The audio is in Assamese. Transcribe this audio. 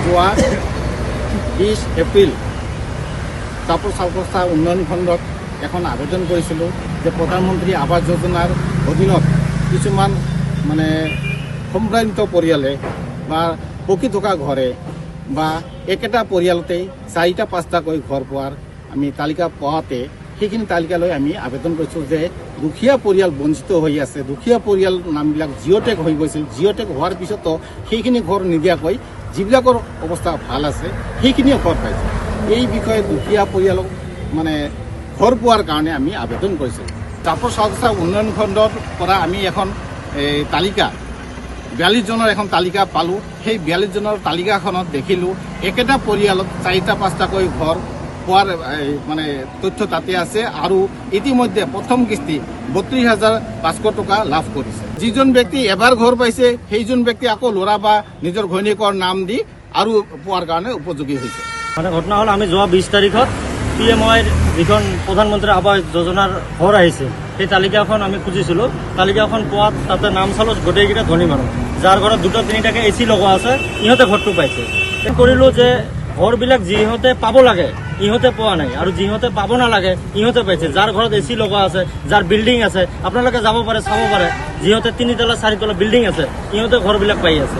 যোৱা 20 এপ্ৰিল চাপৰ চালকস্তা উন্নয়ন খণ্ডত এখন আবেদন কৰিছিলোঁ যে প্ৰধানমন্ত্ৰী আৱাস যোজনাৰ অধীনত কিছুমান মানে সম্ভ্ৰান্ত পৰিয়ালে বা পকি থকা ঘৰে বা একেটা পৰিয়ালতেই 4-5টাকৈ ঘৰ পোৱাৰ আমি তালিকা পোৱাতে সেইখিনি তালিকালৈ আমি আবেদন কৰিছোঁ যে দুখীয়া পৰিয়াল বঞ্চিত হৈ আছে, দুখীয়া পৰিয়াল নামবিলাক জিঅ'টেক হৈ গৈছিল, জিঅ'টেক হোৱাৰ পিছতো সেইখিনি ঘৰ নিদিয়াকৈ যিবিলাকৰ অৱস্থা ভাল আছে সেইখিনিয়ে ঘৰ পাইছে। এই বিষয়ে দুখীয়া পৰিয়ালক মানে ঘৰ পোৱাৰ কাৰণে আমি আবেদন কৰিছোঁ। চাপৰ চালকস্তা উন্নয়ন খণ্ডৰ পৰা আমি এখন তালিকা 42জনৰ এখন তালিকা পালোঁ। সেই 42জনৰ তালিকাখনত দেখিলোঁ একেটা পৰিয়ালত 4-5টাকৈ ঘৰ পোৱাৰ মানে তথ্য তাতে আছে আৰু ইতিমধ্যে প্ৰথম কিস্তি 32,500 টকা লাভ কৰিছে। যিজন ব্যক্তি এবাৰ ঘৰ পাইছে সেইজন ব্যক্তি আকৌ ল'ৰা বা নিজৰ ঘৈণীয়েকৰ নাম দি আৰু পোৱাৰ কাৰণে উপযোগী হৈছে। মানে ঘটনা হ'ল আমি যোৱা 20 তাৰিখত PMYৰ যিখন প্ৰধানমন্ত্ৰী আৱাস যোজনাৰ ঘৰ আহিছে সেই তালিকাখন আমি খুজিছিলোঁ। তালিকাখন পোৱাত তাতে নাম চালোঁ গোটেইকেইটা ধনী মানুহ, যাৰ ঘৰত 2-3টাকৈ AC লগোৱা আছে ইহঁতে ঘৰটো পাইছে। কৰিলোঁ যে ঘৰবিলাক যিহঁতে পাব লাগে ইহঁতে পোৱা নাই আৰু যিহঁতে পাব নালাগে ইহঁতে পাইছে। যাৰ ঘৰত AC লগোৱা আছে, যাৰ বিল্ডিং আছে, আপোনালোকে যাব পাৰে চাব পাৰে, যিহঁতে 3 তলা 4 তলা বিল্ডিং আছে ইহঁতে ঘৰবিলাক পাই আছে।